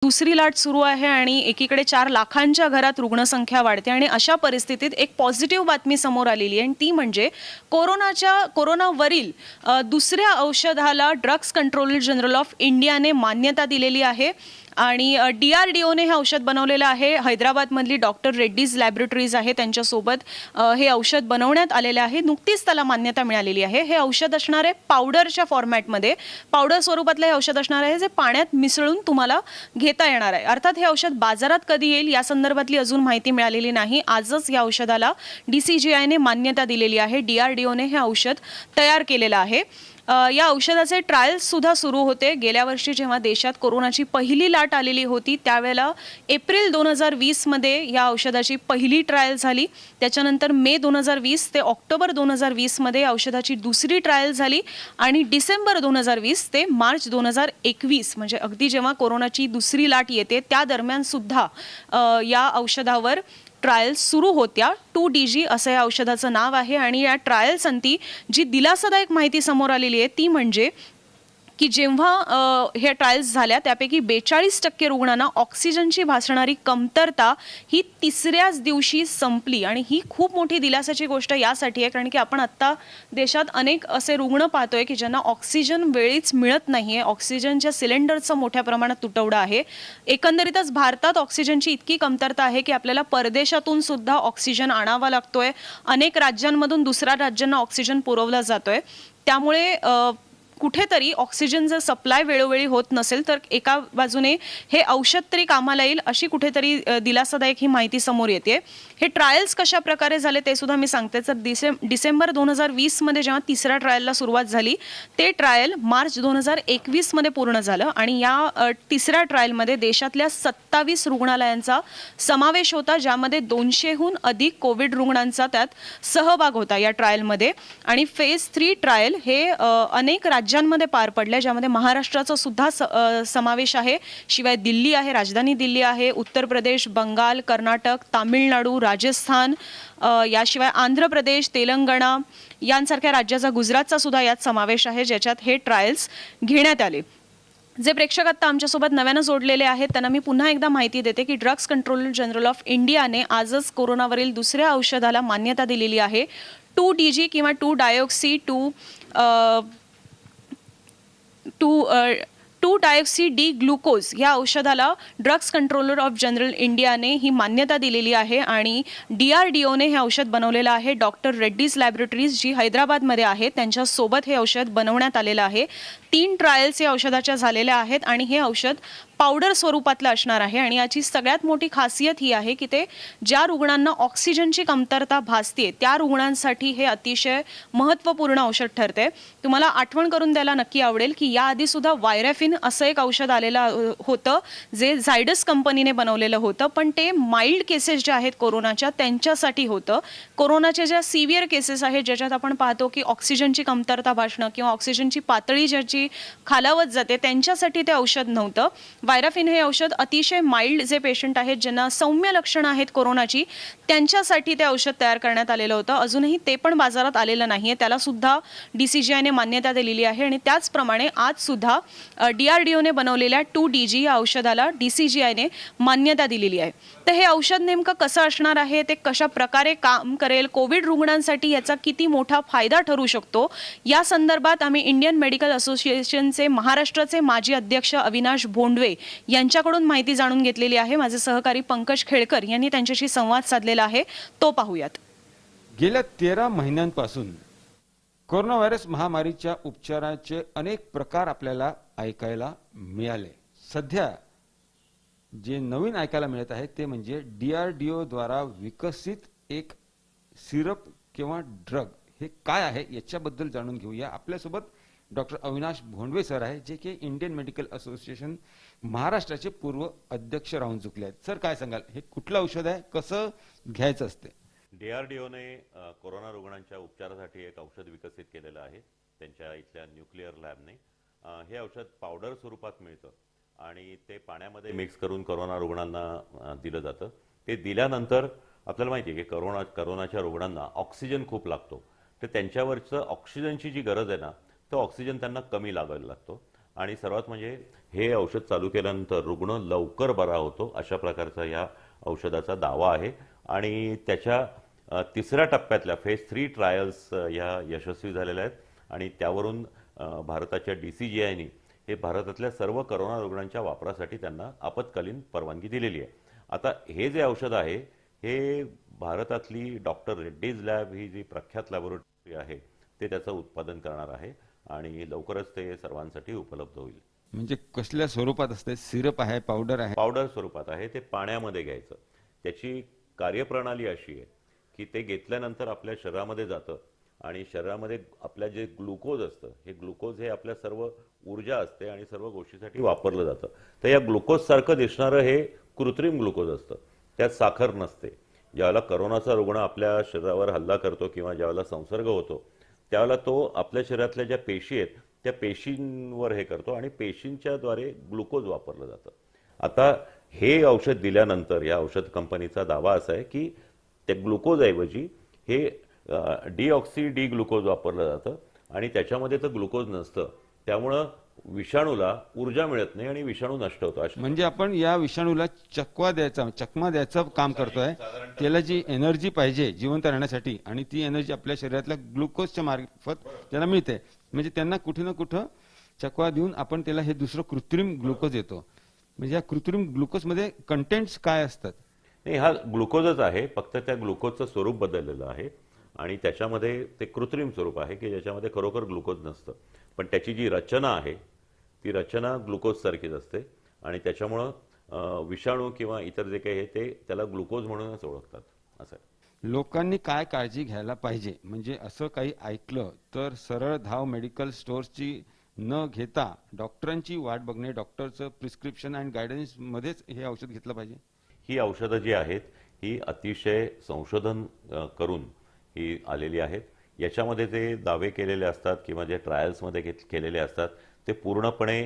दुसरी लाट सुरू आहे आणि एकीकडे 4 लाखांच्या घरात रुग्णसंख्या वाढते आणि अशा परिस्थितीत एक पॉझिटिव्ह बातमी समोर आलेली आहे आणि ती म्हणजे कोरोनावरील दुसऱ्या औषधाला ड्रग्स कंट्रोलर जनरल ऑफ इंडियाने मान्यता दिलेली आहे आणि DRDOने हे औषध बनवलेलं आहे. हैदराबादमधली डॉक्टर रेड्डीज लॅबोरेटरीज आहे त्यांच्यासोबत हे औषध बनवण्यात आलेले आहे. नुकतीच त्याला मान्यता मिळालेली आहे. हे औषध असणार आहे पावडरच्या फॉर्मॅटमध्ये, पावडर स्वरूपातलं हे औषध असणार आहे जे पाण्यात मिसळून तुम्हाला घेता येणार आहे. अर्थात हे औषध बाजारात कधी येईल या संदर्भातली अजून माहिती मिळालेली नाही. आजच या औषधाला DCGIने मान्यता दिलेली आहे. DRDOने हे औषध तयार केलेलं आहे. या औषधाचे ट्रायल्स सुद्धा सुरू होते. गेल्या वर्षी जेव्हा देशात कोरोनाची पहिली लाट आलेली होती त्यावेळेला एप्रिल 2020 मध्ये या औषधाची पहिली ट्रायल झाली. त्याच्यानंतर मे 2020 ते ऑक्टोबर 2020 मध्ये औषधाची दुसरी ट्रायल झाली आणि डिसेंबर 2020 ते मार्च 2021 म्हणजे अगदी जेव्हा कोरोनाची दुसरी लाट येते त्या दरम्यान सुद्धा या औषधावर ट्रायल्स सुरू होत्या. 2DG असं या औषधाचं नाव आहे आणि या ट्रायल्स अंती जी दिलासादायक माहिती समोर आलेली आहे ती म्हणजे की जेव्हा हे ट्रायल्स झाल्या त्यापैकी 42% रुग्णांना ऑक्सिजनची भासणारी कमतरता ही तिसऱ्याच दिवशी संपली आणि ही खूप मोठी दिलासाची गोष्ट यासाठी आहे कारण की आपण आत्ता देशात अनेक असे रुग्ण पाहतोय की ज्यांना ऑक्सिजन वेळीच मिळत नाहीये. ऑक्सिजनच्या सिलेंडरचा मोठ्या प्रमाणात तुटवडा आहे. एकंदरीतच भारतात ऑक्सिजनची इतकी कमतरता आहे की आपल्याला परदेशातून सुद्धा ऑक्सिजन आणावा लागतोय. अनेक राज्यांमधून दुसऱ्या राज्यांना ऑक्सिजन पुरवला जातोय. त्यामुळे कुठेतरी ऑक्सिजन जर सप्लाय वेळोवेळी होत नसेल तर एका बाजूने हे औषध तरी कामाला येईल अशी कुठेतरी दिलासादायक ही माहिती समोर येते. हे ट्रायल्स कशा प्रकारे झाले ते सुद्धा मी सांगते. तर डिसेंबर 2020 मध्ये जेव्हा तिसऱ्या ट्रायलला सुरुवात झाली ते ट्रायल मार्च 2021 मध्ये पूर्ण झालं आणि या तिसऱ्या ट्रायलमध्ये देशातल्या 27 रुग्णालयांचा समावेश होता ज्यामध्ये 200हून अधिक कोविड रुग्णांचा त्यात सहभाग होता या ट्रायलमध्ये. आणि फेज 3 ट्रायल हे अनेक राज्यांमध्ये पार पडले ज्यामध्ये महाराष्ट्राचा सुद्धा समावेश आहे. शिवाय दिल्ली आहे, राजधानी दिल्ली आहे, उत्तर प्रदेश, बंगाल, कर्नाटक, तामिळनाडू, राजस्थान, याशिवाय आंध्र प्रदेश, तेलंगणा यांसारख्या राज्याचा, गुजरातचा सुद्धा यात समावेश आहे ज्याच्यात हे ट्रायल्स घेण्यात आले. जे प्रेक्षक आता आमच्यासोबत नव्यानं जोडलेले आहेत त्यांना मी पुन्हा एकदा माहिती देते की ड्रग्स कंट्रोलर जनरल ऑफ इंडियाने आजच कोरोनावरील दुसऱ्या औषधाला मान्यता दिलेली आहे. 2DG किंवा 2-डायोक्सी 2-डायोक्सी डी ग्लुकोज या औषधाला ड्रग्स कंट्रोलर ऑफ जनरल इंडियाने ही मान्यता दिलेली आहे आणि DRDOने हे औषध बनवलेलं आहे. डॉक्टर रेड्डीज लॅबोरेटरीज जी हैदराबादमध्ये आहे त्यांच्यासोबत हे औषध बनवण्यात आलेलं आहे. 3 ट्रायल्स या औषधाच्या झालेल्या आहेत आणि हे औषध पावडर स्वरूपातलं असणार आहे आणि याची सगळ्यात मोठी खासियत ही आहे की ते ज्या रुग्णांना ऑक्सिजनची कमतरता भासते त्या रुग्णांसाठी हे अतिशय महत्त्वपूर्ण औषध ठरते. तुम्हाला आठवण करून द्यायला नक्की आवडेल की याआधी सुद्धा वायराफिन असं एक औषध आलेलं होतं जे झायडस कंपनीने बनवलेलं होतं पण ते माइल्ड केसेस ज्या आहेत कोरोनाच्या त्यांच्यासाठी होतं. कोरोनाच्या ज्या सिव्हिअर केसेस आहेत ज्याच्यात आपण पाहतो की ऑक्सिजनची कमतरता भासणं किंवा ऑक्सिजनची पातळी ज्याची खालावत जाते त्यांच्यासाठी ते औषध नव्हतं. वायराफिन हे औषध अतिशय माइल्ड जे पेशंट आहेत ज्यांना सौम्य लक्षणं आहेत कोरोनाची त्यांच्यासाठी ते औषध तयार करण्यात आलेलं होतं. अजूनही ते पण बाजारात आलेलं नाहीये. त्याला सुद्धा DCGIने मान्यता दिलेली आहे आणि त्याचप्रमाणे आज सुद्धा DRDOने बनवलेल्या 2DG या औषधाला DCGIने मान्यता दिलेली आहे. तर हे औषध नेमकं कसं असणार आहे, ते कशा प्रकारे काम करेल, कोविड रुग्णांसाठी याचा किती मोठा फायदा ठरू शकतो या संदर्भात आम्ही इंडियन मेडिकल असोसिएशनचे महाराष्ट्राचे माजी अध्यक्ष अविनाश भोंडवे यांच्याकडून माहिती जाणून घेतलेली आहे. माझे सहकारी पंकज खेळकर यांनी त्यांच्याशी संवाद साधलेला आहे, तो पाहूयात. गेल्या 13 महिन्यांपासून कोरोना व्हायरस महामारीच्या उपचाराचे अनेक प्रकार आपल्याला ऐकायला मिळाले. सध्या जे नवीन ऐकायला मिळत आहे ते म्हणजे DRDO द्वारा विकसित एक सिरप किंवा ड्रग हे काय आहे याच्याबद्दल जाणून घेऊया. आपल्यासोबत डॉक्टर अविनाश भोंडवे सर आहे जे की इंडियन मेडिकल असोसिएशन महाराष्ट्राचे पूर्व अध्यक्ष राहून चुकले आहेत. सर काय सांगाल, हे कुठलं औषध आहे, कसं घ्यायचं असते? DRDOने कोरोना रुग्णांच्या उपचारासाठी एक औषध विकसित केलेलं आहे त्यांच्या इथल्या न्यूक्लिअर लॅबने. हे औषध पावडर स्वरूपात मिळतं आणि ते पाण्यामध्ये मिक्स करून कोरोना रुग्णांना दिलं जातं. ते दिल्यानंतर आपल्याला माहिती आहे की कोरोनाच्या रुग्णांना ऑक्सिजन खूप लागतो. तर त्यांच्यावरचं ऑक्सिजनची जी गरज आहे ना तो ऑक्सिजन त्यांना कमी लागायला लागतो आणि सर्वात म्हणजे हे औषध चालू केल्यानंतर रुग्ण लवकर बरा होतो अशा प्रकारचा या औषधाचा दावा आहे. आणि त्याच्या तिसऱ्या टप्प्यातल्या फेज 3 ट्रायल्स या यशस्वी झालेल्या आहेत आणि त्यावरून भारताच्या DCGIने हे भारतातल्या सर्व करोना रुग्णांच्या वापरासाठी त्यांना आपत्कालीन परवानगी दिलेली आहे. आता हे जे औषध आहे हे भारतातली डॉक्टर रेड्डीज लॅब ही जी प्रख्यात लॅबोरेटरी आहे ते त्याचं उत्पादन करणार आहे आणि लवकरच ते सर्वांसाठी उपलब्ध होईल. म्हणजे कसल्या स्वरूपात असते? सिरप आहे, पावडर आहे? पावडर स्वरूपात आहे. ते पाण्यामध्ये घ्यायचं. त्याची कार्यप्रणाली अशी आहे की ते घेतल्यानंतर आपल्या शरीरामध्ये जातं आणि शरीरामध्ये आपल्या जे ग्लुकोज असतं हे ग्लुकोज हे आपल्या सर्व ऊर्जा असते आणि सर्व गोष्टीसाठी वापरलं जातं. तर या ग्लुकोज सारखं दिसणारं हे कृत्रिम ग्लुकोज असतं, त्यात साखर नसते. ज्यावेळेला करोनाचा रुग्ण आपल्या शरीरावर हल्ला करतो किंवा ज्यावेळेला संसर्ग होतो त्यावेळेला तो आपल्या शरीरातल्या ज्या पेशी आहेत त्या पेशींवर हे करतो आणि पेशींच्या द्वारे ग्लुकोज वापरलं जातं. आता हे औषध दिल्यानंतर या औषध कंपनीचा दावा असा आहे की त्या ग्लुकोजऐवजी हे डिऑक्सी डी ग्लुकोज वापरलं जातं आणि त्याच्यामध्ये तर ग्लुकोज नसतं, त्यामुळं विषाणूला ऊर्जा मिळत नाही आणि विषाणू नष्ट होतो. म्हणजे आपण या विषाणूला चकमा द्यायचं काम करतोय. त्याला जी एनर्जी पाहिजे जिवंत राहण्यासाठी आणि ती एनर्जी आपल्या शरीरातल्या ग्लुकोजच्या मार्फत त्याला मिळते. म्हणजे त्यांना कुठे ना कुठं चकवा देऊन आपण त्याला हे दुसरं कृत्रिम ग्लुकोज येतो. म्हणजे या कृत्रिम ग्लुकोजमध्ये कंटेंट्स काय असतात? नाही, हा ग्लुकोजच आहे, फक्त त्या ग्लुकोजचं स्वरूप बदललेलं आहे आणि त्याच्यामध्ये ते कृत्रिम स्वरूप आहे की ज्याच्यामध्ये खरोखर ग्लुकोज नसतं. पण त्याची जी रचना आहे ती रचना ग्लुकोज सारखीच असते आणि त्याच्यामुळं विषाणू किंवा इतर जे काही आहे ते त्याला ग्लुकोज म्हणूनच ओळखतात. असं आहे. लोकांनी काय काळजी घ्यायला पाहिजे? म्हणजे असं काही ऐकलं तर सरळ धाव मेडिकल स्टोअर्सची न घेता डॉक्टरांची वाट बघणे, डॉक्टरचं प्रिस्क्रिप्शन अँड गायडन्स मध्येच हे औषध घेतलं पाहिजे. ही औषधं जी आहेत ही अतिशय संशोधन करून ही आलेली आहेत. याच्यामध्ये जे दावे केलेले असतात किंवा जे ट्रायल्समध्ये केलेले असतात ते पूर्णपणे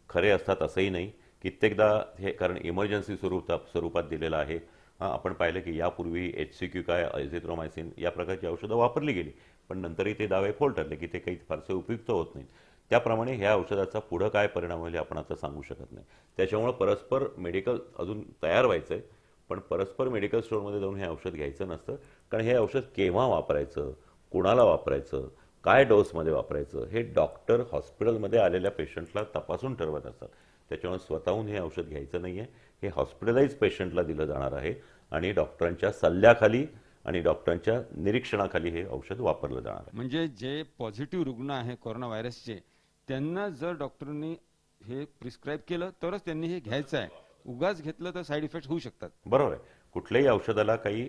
खरे असतात असंही नाही. कित्येकदा हे कारण इमर्जन्सी स्वरूपात दिलेलं आहे. आपण पाहिलं की यापूर्वी HCQ काय एझिथ्रोमायसिन या प्रकारची औषधं वापरली गेली पण नंतरही ते दावे फोल ठरले की ते काही फारसे उपयुक्त होत नाहीत. त्याप्रमाणे ह्या औषधाचा पुढं काय परिणाम होईल आपण आता सांगू शकत नाही. त्याच्यामुळे परस्पर मेडिकल अजून तयार व्हायचं आहे पण परस्पर मेडिकल स्टोअरमध्ये जाऊन हे औषध घ्यायचं नसतं. कारण हे औषध केव्हा वापरायचं, कुणाला वापरायचं, काय डोसमध्ये वापरायचं हे डॉक्टर हॉस्पिटलमध्ये आलेल्या पेशंटला तपासून ठरवत असतात. त्याच्यामुळे स्वतःहून हे औषध घ्यायचं नाही आहे. हे हॉस्पिटलाइज पेशंटला दिलं जाणार आहे आणि डॉक्टरांच्या सल्ल्याखाली आणि डॉक्टरांच्या निरीक्षणाखाली हे औषध वापरलं जाणार आहे. म्हणजे जे पॉझिटिव्ह रुग्ण आहे कोरोना व्हायरसचे त्यांना जर डॉक्टरनी हे प्रिस्क्राईब केलं तरच त्यांनी हे घ्यायचं आहे. उगाच घेतलं तर साईड इफेक्ट होऊ शकतात. बरोबर आहे. कुठल्याही औषधाला काही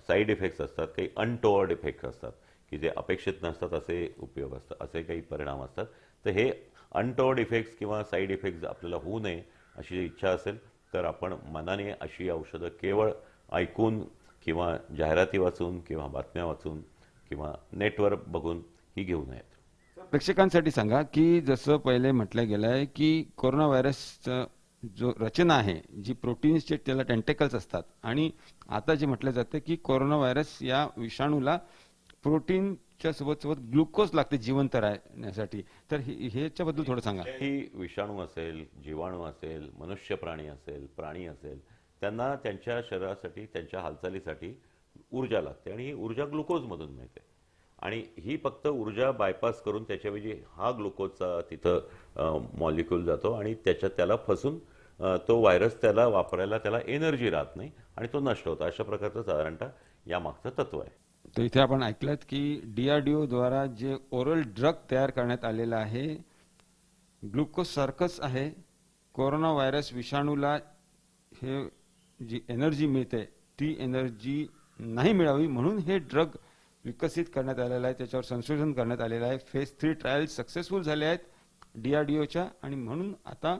साईड इफेक्ट्स असतात, काही अनटोवर्ड इफेक्ट्स असतात की जे अपेक्षित नसतात असे उपयोग असतात, असे काही परिणाम असतात. तर हे अनटोवर्ड इफेक्ट्स किंवा साईड इफेक्ट्स आपल्याला होऊ नये अशी इच्छा असेल तर आपण मनाने अशी औषधं केवळ ऐकून किंवा जाहिराती वाचून किंवा बातम्या वाचून किंवा नेटवर बघून ही घेऊ नयेत. प्रेक्षकांसाठी सांगा की जसं पहिले म्हटलं गेलं आहे की कोरोना व्हायरसचं जो रचना आहे जी प्रोटीन्सचे त्याला टेंटेकल्स असतात आणि आता जे म्हटलं जातं की कोरोना व्हायरस या विषाणूला प्रोटीनच्या सोबत ग्लुकोज लागते जिवंत राहण्यासाठी. तर ह्याच्याबद्दल थोडं सांगा. ही विषाणू असेल, जीवाणू असेल, मनुष्य प्राणी असेल, प्राणी असेल, त्यांना त्यांच्या शरीरासाठी त्यांच्या हालचालीसाठी ऊर्जा लागते आणि ही ऊर्जा ग्लुकोजमधून मिळते आणि ही फक्त ऊर्जा बायपास करून त्याच्याऐवजी हा ग्लुकोजचा तिथं मॉलिक्यूल जातो आणि त्याला फसून तो व्हायरस त्याला वापरायला त्याला एनर्जी राहत नाही आणि तो नष्ट होतो. अशा प्रकारचं साधारणतः यामागचं तत्व आहे. तर इथे आपण ऐकलं की DRDO द्वारा जे ओरल ड्रग तयार करण्यात आलेला आहे ग्लुकोज सारखंच आहे. कोरोना व्हायरस विषाणूला हे जी एनर्जी मिळते ती एनर्जी नाही मिळावी म्हणून हे ड्रग विकसित करण्यात आलेलं आहे. त्याच्यावर संशोधन करण्यात आलेलं आहे. फेज 3 ट्रायल्स सक्सेसफुल झाले आहेत DRDOच्या आणि म्हणून आता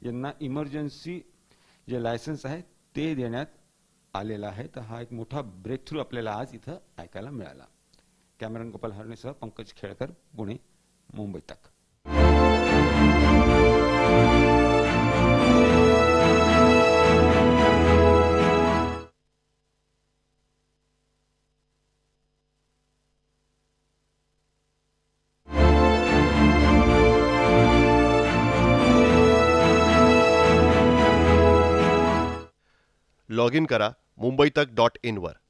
यांना इमर्जन्सी जे लायसन्स आहे ते देण्यात आलेला आहे. तर हा एक मोठा ब्रेक थ्रू आपल्याला आज इथं ऐकायला मिळाला. कॅमेरामन गोपाल हरणेसह पंकज खेळकर, पुणे, मुंबई तक. लॉग इन करा मुंबईतक.in वर.